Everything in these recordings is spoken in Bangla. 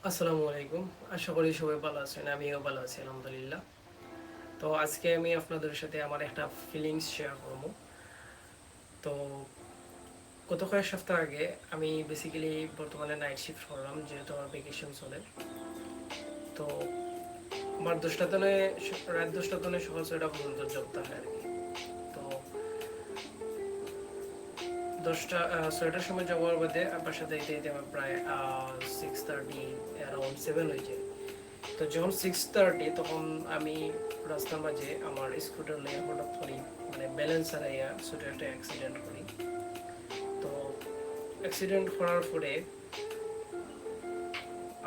আসসালামু আলাইকুম। আশা করি সবাই ভালো আছেন, আমিও ভালো আছি আলহামদুলিল্লাহ। তো আজকে আমি আপনাদের সাথে আমার একটা ফিলিংস শেয়ার করব। তো গত কয়েক সপ্তাহ আগে আমি বেসিক্যালি বর্তমানে নাইট শিফট করলাম, যেহেতু আমার ভেকেশন চলে। তো আমার 10টা তনে রাত 10টা তনে সকাল 6টা পর্যন্ত জব থাকে আর কি। তো 6টার সময় জব হওয়ার বাদে বাসাতে যেতে আমার প্রায় 6:30 অ্যারাউন্ড 7 হয়ে যায়। তো যখন 6:30 তখন আমি রাস্তার মাঝে আমার স্কুটার নিয়ে হঠাৎ করি ব্যালেন্স হারাইয়া ছোটো একটা অ্যাক্সিডেন্ট করি। তো অ্যাক্সিডেন্ট করার পরে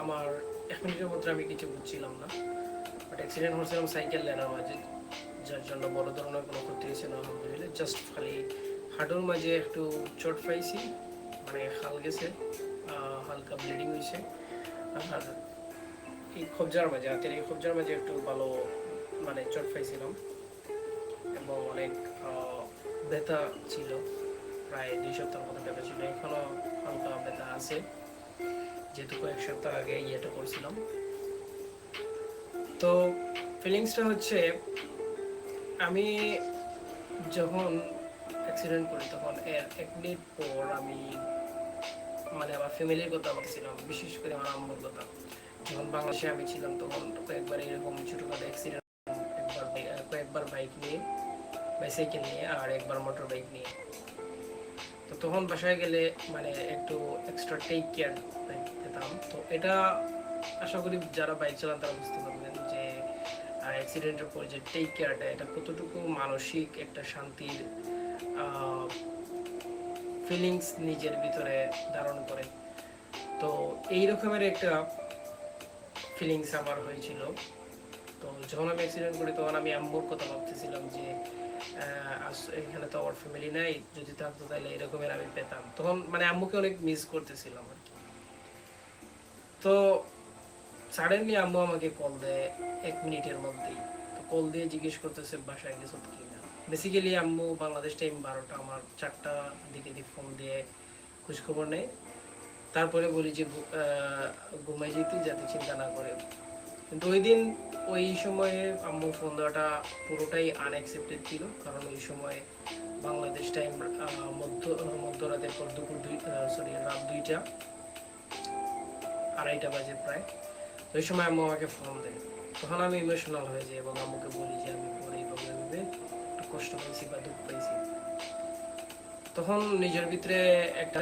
আমার 1 মিনিটের মধ্যে আমি কিছু বুঝছিলাম না, বাট অ্যাক্সিডেন্ট করছিলাম সাইকেল লেনের মাঝে, যার জন্য বড় ধরনের কোনো ক্ষতি হয়েছে না আলহামদুলিল্লাহ। জাস্ট খালি হাঁটুর মাঝে একটু চোট পাইছি, খাল গেছে, হালকা ব্লিডিং হয়েছে। আর এই কবজার মাঝে, হাতের এই কবজার মাঝে একটু ভালো চোট পাইছিলাম এবং অনেক ব্যথা ছিল। প্রায় 2 সপ্তাহ মতো ব্যথা ছিল, এখনো হালকা ব্যথা আছে, যেহেতু কয়েক সপ্তাহ আগে ইয়েটা করছিলাম। তো ফিলিংসটা হচ্ছে, আমি যখন অ্যাক্সিডেন্ট করি তখন এর 1 মিনিট পর আমি আমার ফ্যামিলির কথা বলছিলাম, বিশেষ করে আমার আম্মুর কথা। যখন বাংলাদেশে আমি ছিলাম তখন কয়েকবার এরকম ছোটোখাটো অ্যাক্সিডেন্ট, কয়েকবার বাইক নিয়ে, বাইসাইকেল নিয়ে, আর একবার মোটর বাইক নিয়ে। তো তখন বাসায় গেলে একটু এক্সট্রা টেক কেয়ার পেতাম। তো এটা আশা করি যারা বাইক চালান তারা বুঝতে পারবেন যে অ্যাক্সিডেন্টের পর যে টেক কেয়ারটা, এটা কতটুকু মানসিক একটা শান্তির ফিলিংস নিজের ভিতরে ধারণ করে। তো এই রকমের একটা ফিলিংস আমার হয়েছিল। তো যখন আমি অ্যাক্সিডেন্ট করি তখন আমি আম্মুর কথা ভাবতেছিলাম যে এখানে তো আমার ফ্যামিলি নাই, যদি থাকতো তাহলে এরকমের আমি পেতাম। তখন আম্মুকে অনেক মিস করতেছিলাম আর কি। তো সাডেনলি আম্মু আমাকে কল দেয় 1 মিনিটের মধ্যেই। তো কল দিয়ে জিজ্ঞেস করতেছে বাসায় গেছো কি না। বেসিক্যালি আম্মু বাংলাদেশ টাইম 12টা, আমার 4টা দিকে ফোন দিয়ে খোঁজখবর নেয়। তারপরে বলি যে ঘুমাই যেতে, যাতে চিন্তা না করে। কিন্তু ওই সময়ে আম্মু ফোন দেওয়াটা পুরোটাই আনএক্সেপ্টেড ছিল, কারণ ওই সময় বাংলাদেশ টাইম মধ্যরাতের পর রাত 2টা, 2:30 বাজে প্রায়। ওই সময় আম্মু আমাকে ফোন দেয়। তখন আমি ইমোশনাল হয়ে যাই এবং আম্মুকে বলি যে আমি পরে এইভাবে একটু কষ্ট পাইছি বা দুঃখ পাইছি। তখন নিজের ভিতরে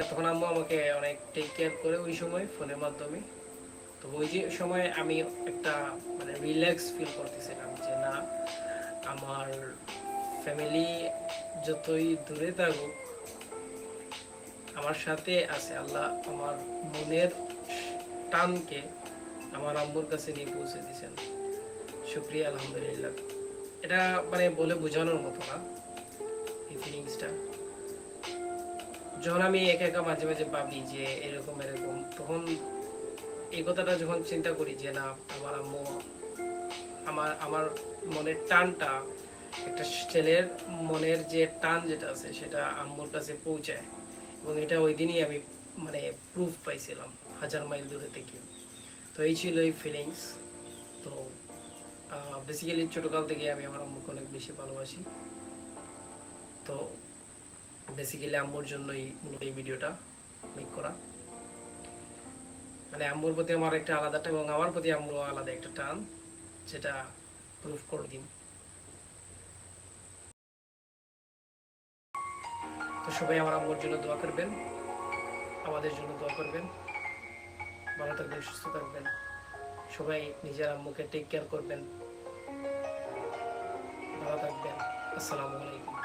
তখন আম্মু আমাকে অনেক টেক কেয়ার করে ওই সময় ফোনের মাধ্যমে। তো ওই যে সময় আমি একটা রিল্যাক্স ফিল করতেছিলাম যে না, আমার ফ্যামিলি যতই দূরে থাকুক আমার সাথে আছে আল্লাহ। আমার মনের টানকে আমার আম্মুর কাছে নিয়ে পৌঁছে দিয়েছেন, শুক্রিয়া আলহামদুলিল্লাহ। এটা বলে বোঝানোর মতো না এই ফিলিংসটা। যখন আমি একা একা মাঝে মাঝে ভাবি যে এরকম এরকম, তখন এই কথাটা যখন চিন্তা করি যে না, আমার আম্মু, আমার আমার মনের টানটা, একটা ছেলের মনের যে টান যেটা আছে সেটা আম্মুর কাছে পৌঁছায়। এবং এটা ওই দিনই আমি প্রুফ পাইছিলাম 1000 মাইল দূরে থেকে। তো এই ছিল এই ফিলিংস। তো বেসিক্যালি ছোটোকাল থেকে আমি আমার আম্মুকে অনেক বেশি ভালোবাসি। তো বেসিক্যালি আম্মুর জন্যই মূলত এই ভিডিওটা মেক করা। আম্মুর প্রতি আমার একটা আলাদা টান এবং আমার প্রতি আম্মুর আলাদা একটা টান, যেটা প্রুফ করে দিন। তো সবাই আমার আম্মুর জন্য দোয়া করবেন, আমাদের জন্য দোয়া করবেন। ভালো থাকবেন, সুস্থ থাকবেন, সবাই নিজের আম্মুকে টেক কেয়ার করবেন, ভালো থাকবেন। আসসালামু আলাইকুম।